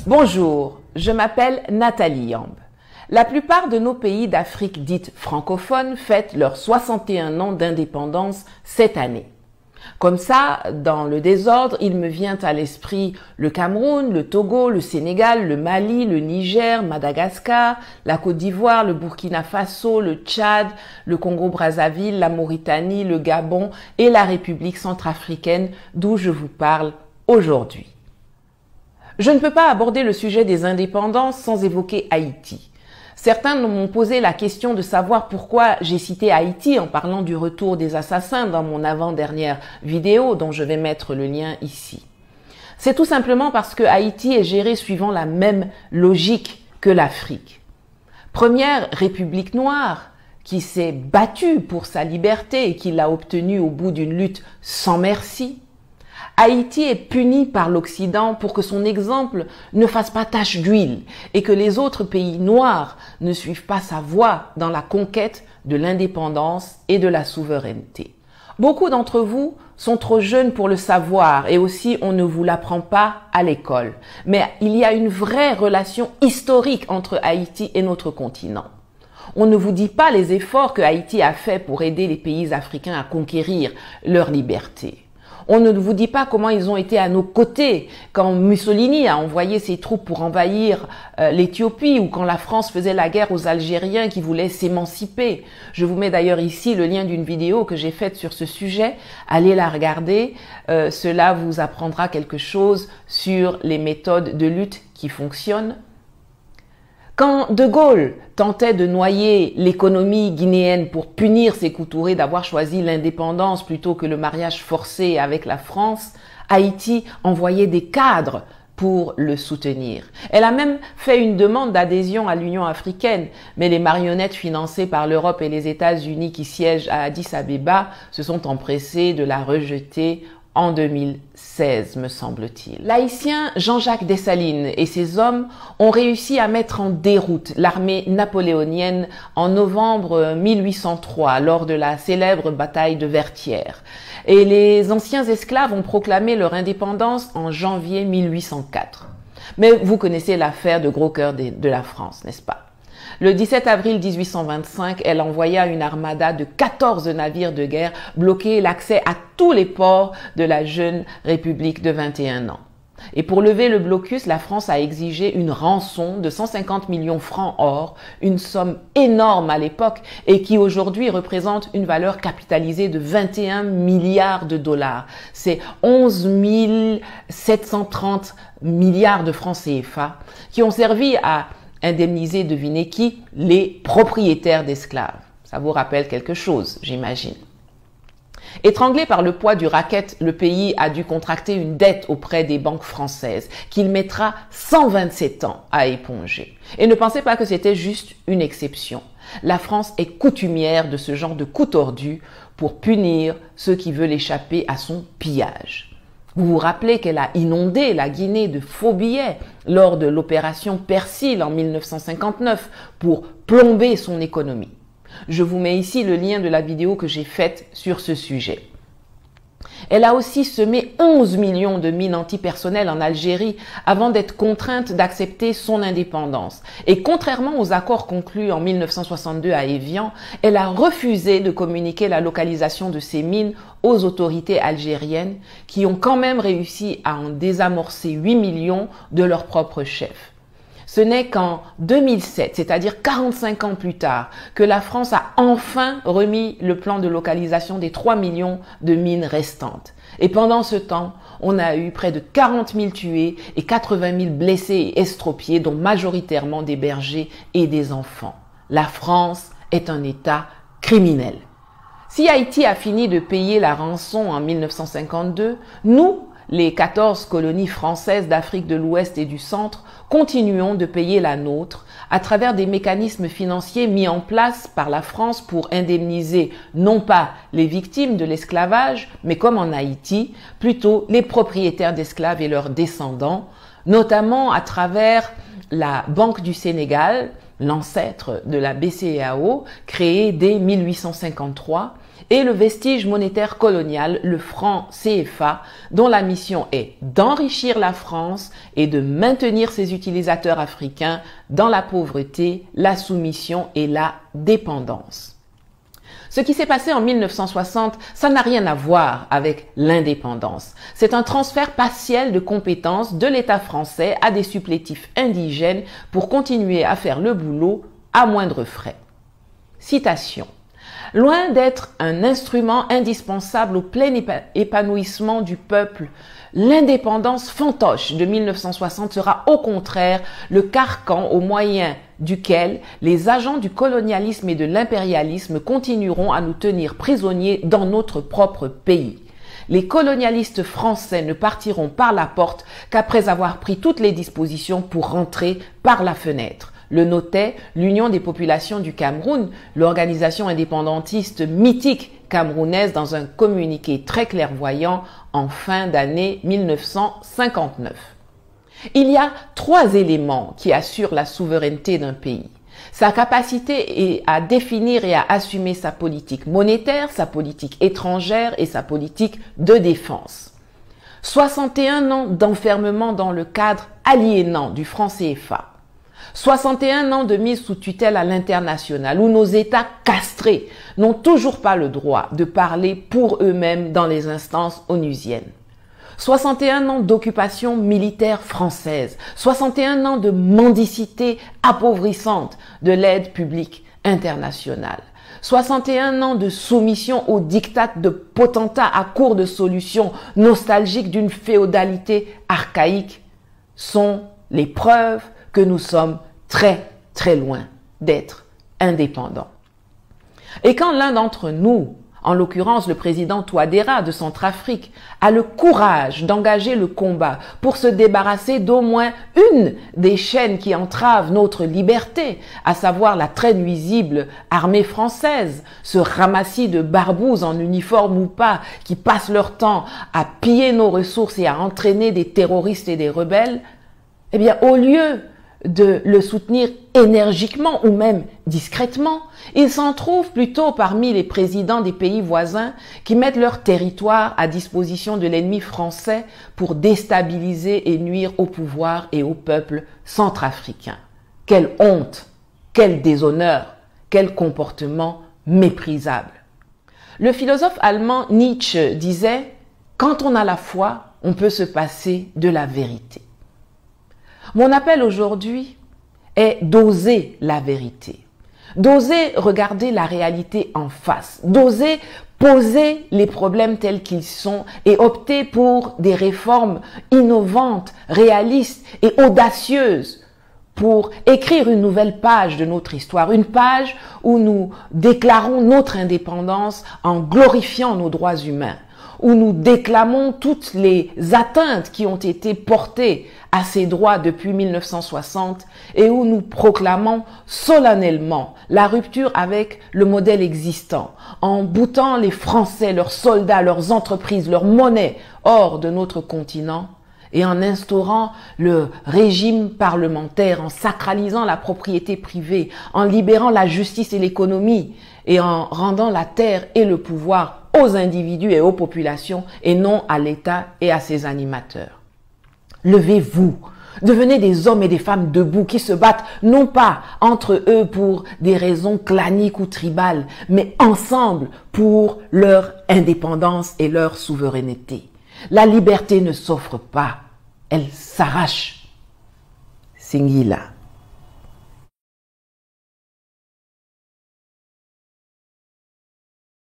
Bonjour, je m'appelle Nathalie Yamb. La plupart de nos pays d'Afrique dite francophone fêtent leurs 61 ans d'indépendance cette année. Comme ça, dans le désordre, il me vient à l'esprit le Cameroun, le Togo, le Sénégal, le Mali, le Niger, Madagascar, la Côte d'Ivoire, le Burkina Faso, le Tchad, le Congo-Brazzaville, la Mauritanie, le Gabon et la République centrafricaine d'où je vous parle aujourd'hui. Je ne peux pas aborder le sujet des indépendances sans évoquer Haïti. Certains m'ont posé la question de savoir pourquoi j'ai cité Haïti en parlant du retour des assassins dans mon avant-dernière vidéo dont je vais mettre le lien ici. C'est tout simplement parce que Haïti est géré suivant la même logique que l'Afrique. Première république noire qui s'est battue pour sa liberté et qui l'a obtenue au bout d'une lutte sans merci. Haïti est puni par l'Occident pour que son exemple ne fasse pas tache d'huile et que les autres pays noirs ne suivent pas sa voie dans la conquête de l'indépendance et de la souveraineté. Beaucoup d'entre vous sont trop jeunes pour le savoir et aussi on ne vous l'apprend pas à l'école. Mais il y a une vraie relation historique entre Haïti et notre continent. On ne vous dit pas les efforts que Haïti a fait pour aider les pays africains à conquérir leur liberté. On ne vous dit pas comment ils ont été à nos côtés quand Mussolini a envoyé ses troupes pour envahir l'Éthiopie ou quand la France faisait la guerre aux Algériens qui voulaient s'émanciper. Je vous mets d'ailleurs ici le lien d'une vidéo que j'ai faite sur ce sujet. Allez la regarder. Cela vous apprendra quelque chose sur les méthodes de lutte qui fonctionnent. Quand De Gaulle tentait de noyer l'économie guinéenne pour punir Sékou Touré d'avoir choisi l'indépendance plutôt que le mariage forcé avec la France, Haïti envoyait des cadres pour le soutenir. Elle a même fait une demande d'adhésion à l'Union africaine, mais les marionnettes financées par l'Europe et les États-Unis qui siègent à Addis Abeba se sont empressées de la rejeter en 2016, me semble-t-il. L'haïtien Jean-Jacques Dessalines et ses hommes ont réussi à mettre en déroute l'armée napoléonienne en novembre 1803, lors de la célèbre bataille de Vertières. Et les anciens esclaves ont proclamé leur indépendance en janvier 1804. Mais vous connaissez l'affaire de Gros Cœur de la France, n'est-ce pas? Le 17 avril 1825, elle envoya une armada de 14 navires de guerre bloquer l'accès à tous les ports de la jeune République de 21 ans. Et pour lever le blocus, la France a exigé une rançon de 150 millions francs or, une somme énorme à l'époque et qui aujourd'hui représente une valeur capitalisée de 21 milliards de dollars. C'est 11 730 milliards de francs CFA qui ont servi à indemniser, devinez qui? Les propriétaires d'esclaves. Ça vous rappelle quelque chose, j'imagine. Étranglé par le poids du racket, le pays a dû contracter une dette auprès des banques françaises qu'il mettra 127 ans à éponger. Et ne pensez pas que c'était juste une exception. La France est coutumière de ce genre de coup tordu pour punir ceux qui veulent échapper à son pillage. Vous vous rappelez qu'elle a inondé la Guinée de faux billets lors de l'opération Persil en 1959 pour plomber son économie. Je vous mets ici le lien de la vidéo que j'ai faite sur ce sujet. Elle a aussi semé 11 millions de mines antipersonnelles en Algérie avant d'être contrainte d'accepter son indépendance. Et contrairement aux accords conclus en 1962 à Évian, elle a refusé de communiquer la localisation de ces mines aux autorités algériennes qui ont quand même réussi à en désamorcer 8 millions de leurs propres chefs. Ce n'est qu'en 2007, c'est-à-dire 45 ans plus tard, que la France a enfin remis le plan de localisation des 3 millions de mines restantes. Et pendant ce temps, on a eu près de 40 000 tués et 80 000 blessés et estropiés, dont majoritairement des bergers et des enfants. La France est un État criminel. Si Haïti a fini de payer la rançon en 1952, nous, les 14 colonies françaises d'Afrique de l'Ouest et du Centre, continuons de payer la nôtre à travers des mécanismes financiers mis en place par la France pour indemniser non pas les victimes de l'esclavage, mais comme en Haïti, plutôt les propriétaires d'esclaves et leurs descendants, notamment à travers la Banque du Sénégal, l'ancêtre de la BCEAO, créée dès 1853, et le vestige monétaire colonial, le franc CFA, dont la mission est d'enrichir la France et de maintenir ses utilisateurs africains dans la pauvreté, la soumission et la dépendance. Ce qui s'est passé en 1960, ça n'a rien à voir avec l'indépendance. C'est un transfert partiel de compétences de l'État français à des supplétifs indigènes pour continuer à faire le boulot à moindre frais. Citation. Loin d'être un instrument indispensable au plein épanouissement du peuple, l'indépendance fantoche de 1960 sera au contraire le carcan au moyen duquel les agents du colonialisme et de l'impérialisme continueront à nous tenir prisonniers dans notre propre pays. Les colonialistes français ne partiront par la porte qu'après avoir pris toutes les dispositions pour rentrer par la fenêtre. Le notait l'Union des populations du Cameroun, l'organisation indépendantiste mythique camerounaise dans un communiqué très clairvoyant en fin d'année 1959. Il y a 3 éléments qui assurent la souveraineté d'un pays. Sa capacité à définir et à assumer sa politique monétaire, sa politique étrangère et sa politique de défense. 61 ans d'enfermement dans le cadre aliénant du franc CFA. 61 ans de mise sous tutelle à l'international où nos États castrés n'ont toujours pas le droit de parler pour eux-mêmes dans les instances onusiennes. 61 ans d'occupation militaire française, 61 ans de mendicité appauvrissante de l'aide publique internationale, 61 ans de soumission aux diktats de potentats à court de solutions nostalgiques d'une féodalité archaïque sont les preuves que nous sommes très loin d'être indépendants. Et quand l'un d'entre nous, en l'occurrence le président Touadéra de Centrafrique, a le courage d'engager le combat pour se débarrasser d'au moins une des chaînes qui entravent notre liberté, à savoir la très nuisible armée française, ce ramassis de barbouzes en uniforme ou pas qui passent leur temps à piller nos ressources et à entraîner des terroristes et des rebelles, eh bien au lieu de le soutenir énergiquement ou même discrètement, il s'en trouve plutôt parmi les présidents des pays voisins qui mettent leur territoire à disposition de l'ennemi français pour déstabiliser et nuire au pouvoir et au peuple centrafricain. Quelle honte, quel déshonneur, quel comportement méprisable. Le philosophe allemand Nietzsche disait « Quand on a la foi, on peut se passer de la vérité ». Mon appel aujourd'hui est d'oser la vérité, d'oser regarder la réalité en face, d'oser poser les problèmes tels qu'ils sont et opter pour des réformes innovantes, réalistes et audacieuses pour écrire une nouvelle page de notre histoire, une page où nous déclarons notre indépendance en glorifiant nos droits humains, où nous déclamons toutes les atteintes qui ont été portées à ces droits depuis 1960 et où nous proclamons solennellement la rupture avec le modèle existant en boutant les Français, leurs soldats, leurs entreprises, leur monnaie hors de notre continent et en instaurant le régime parlementaire, en sacralisant la propriété privée, en libérant la justice et l'économie et en rendant la terre et le pouvoir aux individus et aux populations et non à l'État et à ses animateurs. Levez-vous, devenez des hommes et des femmes debout qui se battent non pas entre eux pour des raisons claniques ou tribales, mais ensemble pour leur indépendance et leur souveraineté. La liberté ne s'offre pas, elle s'arrache. Singila.